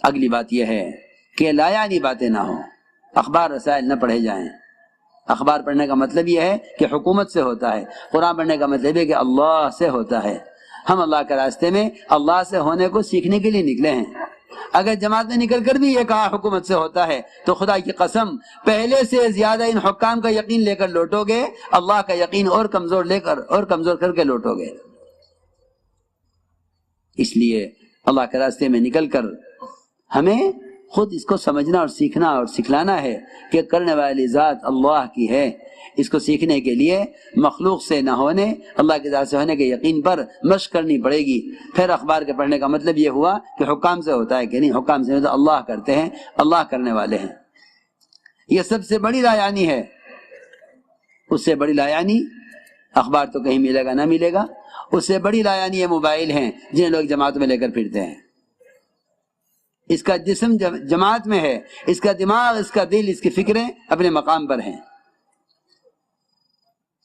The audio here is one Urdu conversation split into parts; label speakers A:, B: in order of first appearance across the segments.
A: اگلی بات یہ ہے کہ لا یعنی باتیں نہ ہوں، اخبار رسائل نہ پڑھے جائیں۔ اخبار پڑھنے کا مطلب یہ ہے کہ حکومت سے ہوتا ہے، قرآن پڑھنے کا مطلب ہے کہ اللہ سے ہوتا ہے۔ ہم اللہ کے راستے میں اللہ سے ہونے کو سیکھنے کے لیے نکلے ہیں۔ اگر جماعت میں نکل کر بھی یہ کہا حکومت سے ہوتا ہے تو خدا کی قسم پہلے سے زیادہ ان حکام کا یقین لے کر لوٹو گے، اللہ کا یقین اور کمزور لے کر اور کمزور کر کے لوٹو گے۔ اس لیے اللہ کے راستے میں نکل کر ہمیں خود اس کو سمجھنا اور سیکھنا اور سکھلانا ہے کہ کرنے والی ذات اللہ کی ہے۔ اس کو سیکھنے کے لیے مخلوق سے نہ ہونے، اللہ کی ذات سے ہونے کے یقین پر مشق کرنی پڑے گی۔ پھر اخبار کے پڑھنے کا مطلب یہ ہوا کہ حکام سے ہوتا ہے کہ نہیں، حکام سے تو اللہ کرتے ہیں، اللہ کرنے والے ہیں۔ یہ سب سے بڑی لایعنی ہے۔ اس سے بڑی لایعنی اخبار تو کہیں ملے گا نہ ملے گا، اس سے بڑی لایعنی یہ موبائل ہیں جنہیں لوگ جماعت میں لے کر پھرتے ہیں۔ اس کا جسم جماعت میں ہے، اس کا دماغ، اس کا دل، اس کی فکریں اپنے مقام پر ہیں۔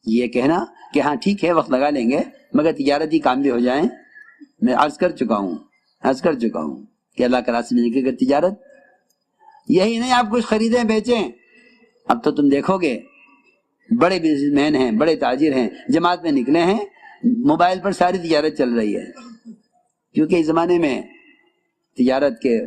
A: یہ کہنا کہ ہاں ٹھیک ہے وقت لگا لیں گے مگر تجارتی کام بھی ہو جائیں، میں عرض کر چکا ہوں کہ اللہ کا راستے میں نکل کر تجارت، یہی نہیں آپ کچھ خریدیں بیچیں۔ اب تو تم دیکھو گے بڑے بزنس مین ہیں، بڑے تاجر ہیں، جماعت میں نکلے ہیں، موبائل پر ساری تجارت چل رہی ہے، کیونکہ اس زمانے میں تجارت کے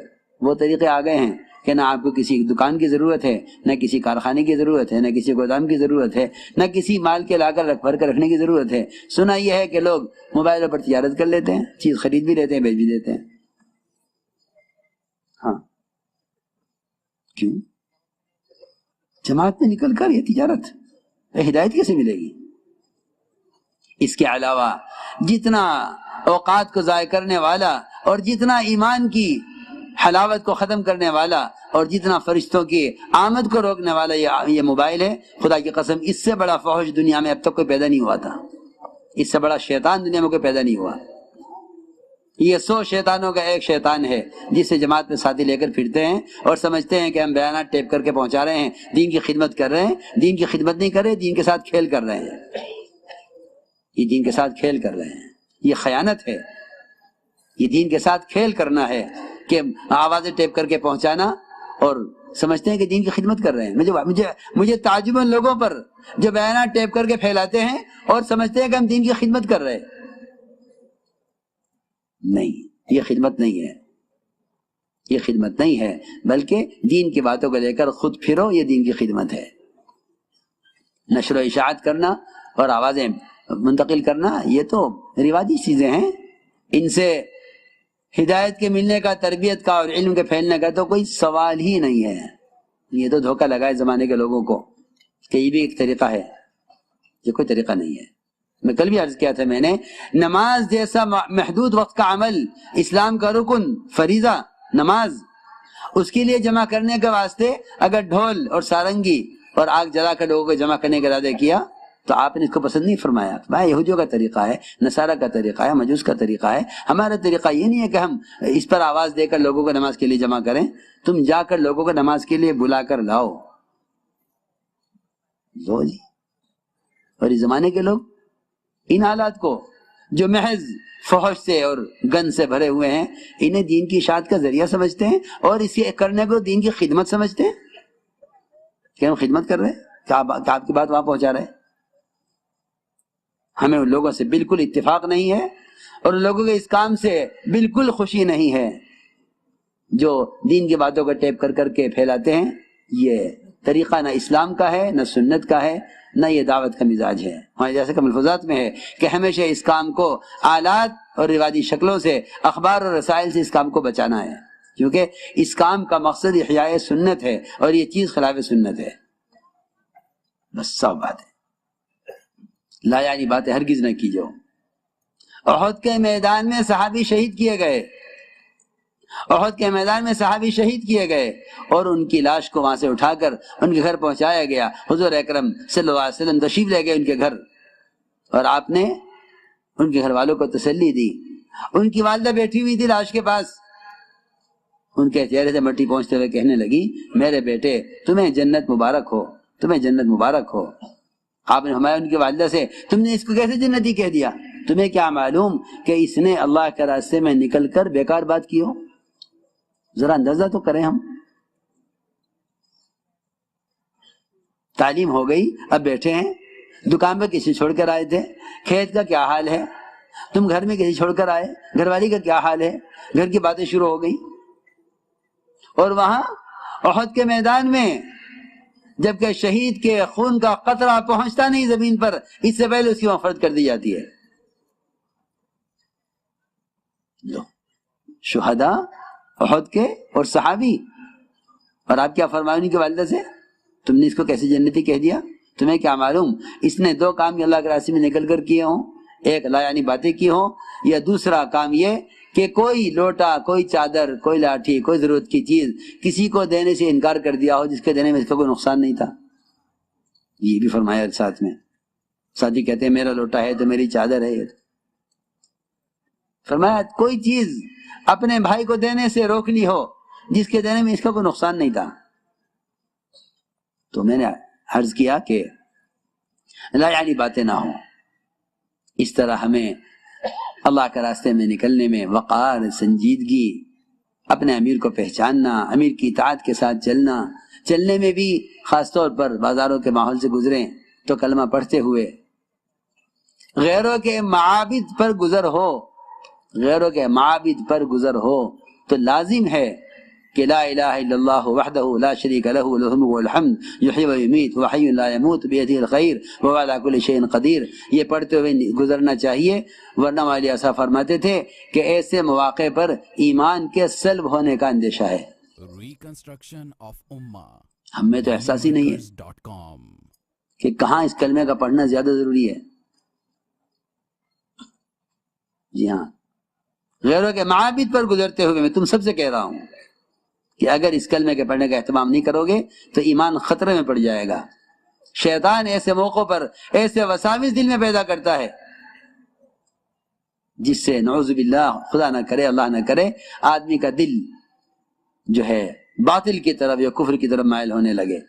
A: وہ طریقے آ گئے ہیں کہ نہ آپ کو کسی دکان کی ضرورت ہے، نہ کسی کارخانے کی ضرورت ہے، نہ کسی گودام کی ضرورت ہے، نہ کسی مال کے لا کر بھر کر رکھنے کی ضرورت ہے۔ سنا یہ ہے کہ لوگ موبائل پر تجارت کر لیتے ہیں، چیز خرید بھی لیتے ہیں، بیچ بھی دیتے ہیں۔ ہاں کیوں؟ جماعت میں نکل کر یہ تجارت ہدایت کیسے ملے گی؟ اس کے علاوہ جتنا اوقات کو ضائع کرنے والا اور جتنا ایمان کی حلاوت کو ختم کرنے والا اور جتنا فرشتوں کی آمد کو روکنے والا یہ موبائل ہے، خدا کی قسم اس سے بڑا فحش دنیا میں اب تک کوئی پیدا نہیں ہوا تھا، اس سے بڑا شیطان دنیا میں کوئی پیدا نہیں ہوا۔ یہ 100 شیطانوں کا ایک شیطان ہے جس سے جماعت میں ساتھی لے کر پھرتے ہیں اور سمجھتے ہیں کہ ہم بیانات ٹیپ کر کے پہنچا رہے ہیں، دین کی خدمت کر رہے ہیں۔ دین کی خدمت نہیں کر رہے، دین کے ساتھ کھیل کر رہے ہیں، یہ دین کے ساتھ کھیل کر رہے ہیں، یہ خیانت ہے، یہ دین کے ساتھ کھیل کرنا ہے کہ آوازیں ٹیپ کر کے پہنچانا اور سمجھتے ہیں کہ دین کی خدمت کر رہے ہیں۔ مجھے تعجب ان لوگوں پر جو بیانات ٹیپ کر کے پھیلاتے ہیں اور سمجھتے ہیں کہ ہم دین کی خدمت کر رہے ہیں۔ نہیں، یہ خدمت نہیں ہے، یہ خدمت نہیں ہے، بلکہ دین کی باتوں کو لے کر خود پھرو، یہ دین کی خدمت ہے۔ نشر و اشاعت کرنا اور آوازیں منتقل کرنا یہ تو رواجی چیزیں ہیں، ان سے ہدایت کے ملنے کا، تربیت کا اور علم کے پھیلنے کا تو کوئی سوال ہی نہیں ہے۔ یہ تو دھوکہ لگائے زمانے کے لوگوں کو کہ یہ بھی ایک طریقہ ہے، یہ کوئی طریقہ نہیں ہے۔ میں کل بھی عرض کیا تھا، میں نے نماز جیسا محدود وقت کا عمل، اسلام کا رکن فریضہ نماز، اس کے لیے جمع کرنے کے واسطے اگر ڈھول اور سارنگی اور آگ جلا کر لوگوں کو جمع کرنے کا ارادہ کیا تو آپ نے اس کو پسند نہیں فرمایا۔ بھائی یہودیوں کا طریقہ ہے، نصارہ کا طریقہ ہے، مجوس کا طریقہ ہے، ہمارا طریقہ یہ نہیں ہے کہ ہم اس پر آواز دے کر لوگوں کو نماز کے لیے جمع کریں۔ تم جا کر لوگوں کو نماز کے لیے بلا کر لاؤ لو جی۔ اور اس زمانے کے لوگ ان حالات کو جو محض فحش سے اور گند سے بھرے ہوئے ہیں، انہیں دین کی اشاعت کا ذریعہ سمجھتے ہیں اور اسے کرنے کو دین کی خدمت سمجھتے ہیں کہ ہم خدمت کر رہے ہیں، کہ آپ کی بات وہاں پہنچا رہے ہیں۔ ہمیں ان لوگوں سے بالکل اتفاق نہیں ہے اور ان لوگوں کے اس کام سے بالکل خوشی نہیں ہے جو دین کی باتوں کو ٹیپ کر کر کے پھیلاتے ہیں۔ یہ طریقہ نہ اسلام کا ہے، نہ سنت کا ہے، نہ یہ دعوت کا مزاج ہے۔ ہمارے جیسے کہ ملفوظات میں ہے کہ ہمیشہ اس کام کو آلات اور رواجی شکلوں سے، اخبار اور رسائل سے اس کام کو بچانا ہے، کیونکہ اس کام کا مقصد احیاء سنت ہے اور یہ چیز خلاف سنت ہے۔ بس سب بات ہے، لا یعنی باتیں ہرگز نہ کیجو۔ احد کے میدان میں صحابی شہید کیے گئے، احد کے میدان میں صحابی شہید کیے گئے اور ان کی لاش کو وہاں سے اٹھا کر ان کے گھر پہنچایا گیا۔ حضور اکرم صلی اللہ علیہ وسلم تشریف لے گئے ان کے گھر اور آپ نے ان کے گھر والوں کو تسلی دی۔ ان کی والدہ بیٹھی ہوئی تھی لاش کے پاس، ان کے چہرے سے مٹی پہنچتے ہوئے کہنے لگی، میرے بیٹے تمہیں جنت مبارک ہو، تمہیں جنت مبارک ہو۔ آپ نے ہمارے ان کی والدہ سے، تم نے اس کو کیسے جنتی کہہ دیا؟ تمہیں کیا معلوم کہ اس نے اللہ کے راستے میں نکل کر بیکار بات کی ہو؟ ذرا اندازہ تو کریں ہم. تعلیم ہو گئی، اب بیٹھے ہیں، دکان پہ کسی چھوڑ کر آئے تھے، کھیت کا کیا حال ہے، تم گھر میں کسی چھوڑ کر آئے، گھر والی کا کیا حال ہے، گھر کی باتیں شروع ہو گئی. اور وہاں احد کے میدان میں جبکہ شہید کے خون کا قطرہ پہنچتا نہیں زمین پر، اس سے پہلے اس کی مغفرت کر دی جاتی ہے. شہداء احد کے اور صحابی. اور آپ کیا فرمائیں ان کی والدہ سے، تم نے اس کو کیسے جنتی کہہ دیا؟ تمہیں کیا معلوم اس نے دو کام اللہ کے راستے میں نکل کر کیے ہوں، ایک لا یعنی باتیں کی ہوں، یا دوسرا کام یہ کہ کوئی لوٹا، کوئی چادر، کوئی لاٹھی، کوئی ضرورت کی چیز کسی کو دینے سے انکار کر دیا ہو جس کے دینے میں اس کا کوئی نقصان نہیں تھا. یہ بھی فرمایا ساتھ میں. ساتھی کہتے ہیں میرا لوٹا ہے تو میری چادر ہے. فرمایا کوئی چیز اپنے بھائی کو دینے سے روکنی ہو جس کے دینے میں اس کا کوئی نقصان نہیں تھا. تو میں نے عرض کیا کہ لا یعنی باتیں نہ ہوں. اس طرح ہمیں اللہ کے راستے میں نکلنے میں وقار، سنجیدگی، اپنے امیر کو پہچاننا، امیر کی اطاعت کے ساتھ چلنا، چلنے میں بھی خاص طور پر بازاروں کے ماحول سے گزریں تو کلمہ پڑھتے ہوئے غیروں کے معابد پر گزر ہو، غیروں کے معابد پر گزر ہو تو لازم ہے کہ لا الہ الا اللہ وحدہ لا شریک لہ لہ الملک والحمد یحیی ویمیت وحی لا یموت بیدہ الخیر وہو علی کل شیء قدیر. یہ پڑھتے ہوئے گزرنا چاہیے، ورنہ والی ایسا فرماتے تھے کہ ایسے مواقع پر ایمان کے سلب ہونے کا اندیشہ ہے. ہمیں تو احساس ہی نہیں ہے کہ کہاں اس کلمے کا پڑھنا زیادہ ضروری ہے. جی ہاں، غیروں کے معابد پر گزرتے ہوئے میں تم سب سے کہہ رہا ہوں کہ اگر اس کلمے کے پڑھنے کا اہتمام نہیں کرو گے تو ایمان خطرے میں پڑ جائے گا. شیطان ایسے موقعوں پر ایسے وساوس دل میں پیدا کرتا ہے جس سے نعوذ باللہ، خدا نہ کرے، اللہ نہ کرے، آدمی کا دل جو ہے باطل کی طرف یا کفر کی طرف مائل ہونے لگے.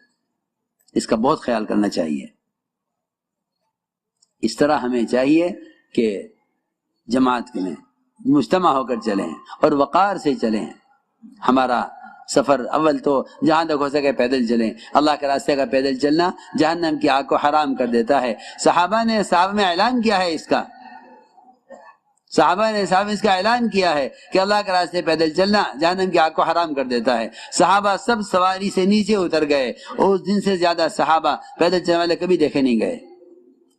A: اس کا بہت خیال کرنا چاہیے. اس طرح ہمیں چاہیے کہ جماعت میں مجتمع ہو کر چلیں اور وقار سے چلیں. ہمارا سفر اول تو جہاں تک ہو سکے پیدل چلیں. اللہ کے راستے کا پیدل چلنا جہنم کی آگ کو حرام کر دیتا ہے. صحابہ نے میں اعلان کیا ہے اس کا، صحابہ نے اس کا اعلان کیا ہے کہ اللہ کے راستے پیدل چلنا جہنم کی آگ کو حرام کر دیتا ہے. صحابہ سب سواری سے نیچے اتر گئے. اس دن سے زیادہ صحابہ پیدل چلنے والے کبھی دیکھے نہیں گئے.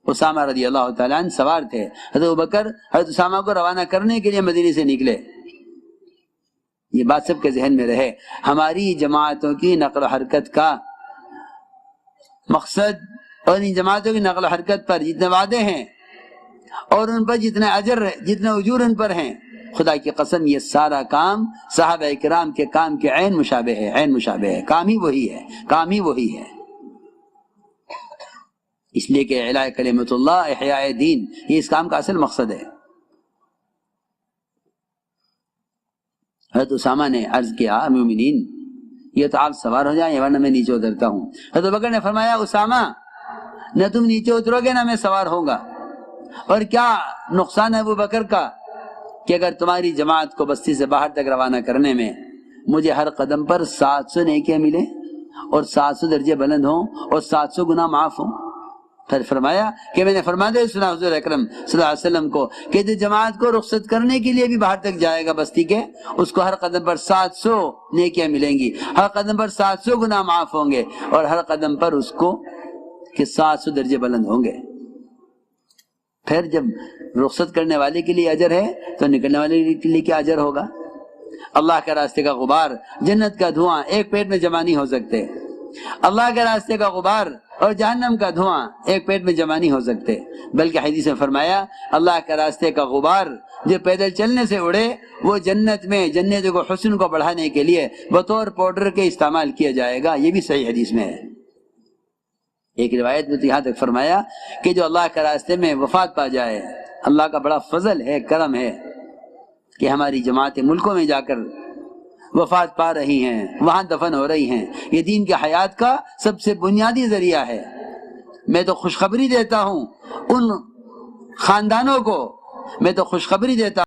A: اسامہ رضی اللہ تعالیٰ عنہ سوار تھے. حضرت ابوبکر حضرت اسامہ کو روانہ کرنے کے لیے مدینے سے نکلے. یہ بات سب کے ذہن میں رہے. ہماری جماعتوں کی نقل و حرکت کا مقصد اور ان جماعتوں کی نقل و حرکت پر جتنے وعدے ہیں اور ان پر جتنے اجر، جتنے اجور ان پر ہیں، خدا کی قسم یہ سارا کام صحابہ کرام کے کام کے عین مشابہ ہے، عین مشابہ ہے. کام ہی وہی ہے، کام ہی وہی ہے. اس لیے کہ اعلاء کلمۃ اللہ، احیاء دین، یہ اس کام کا اصل مقصد ہے. حضرت اسامہ نے عرض کیا مومنین یہ تو آپ سوار ہو جائیں ورنہ میں نیچے اترتا ہوں. حضرت بکر نے فرمایا اسامہ نہ تم نیچے اترو گے نہ میں سوار ہوں گا. اور کیا نقصان ہے ابو بکر کا کہ اگر تمہاری جماعت کو بستی سے باہر تک روانہ کرنے میں مجھے ہر قدم پر 700 نیکیاں ملیں اور 700 درجے بلند ہوں اور 700 گناہ معاف ہوں. پھر فرمایا کہ میں نے فرما دے سنا حضور اکرم صلی اللہ علیہ وسلم کو کہ جو جماعت کو رخصت کرنے کے لیے بھی باہر تک جائے گا بستی کے، اس کو ہر قدم پر 700 نیکیاں ملیں گی، ہر قدم پر 700 گناہ معاف ہوں گے اور ہر قدم پر اس کو کہ 700 درجے بلند ہوں گے. پھر جب رخصت کرنے والے کے لیے اجر ہے تو نکلنے والے کے لیے کیا اجر ہوگا؟ اللہ کے راستے کا غبار، جنت کا دھواں ایک پیٹ میں جمع نہیں ہو سکتے. اللہ کے راستے کا غبار اور جہنم کا دھواں ایک پیٹ میں جمع نہیں ہو سکتے. بلکہ حدیث میں فرمایا اللہ کے راستے کا غبار جو پیدل چلنے سے اڑے وہ جنت میں جنت کو حسن کو بڑھانے کے لیے بطور پاؤڈر کے استعمال کیا جائے گا. یہ بھی صحیح حدیث میں ہے. ایک روایت میں تو یہاں تک فرمایا کہ جو اللہ کے راستے میں وفات پا جائے، اللہ کا بڑا فضل ہے، کرم ہے کہ ہماری جماعتیں ملکوں میں جا کر وفات پا رہی ہیں، وہاں دفن ہو رہی ہیں. یہ دین کی حیات کا سب سے بنیادی ذریعہ ہے. میں تو خوشخبری دیتا ہوں ان خاندانوں کو، میں تو خوشخبری دیتا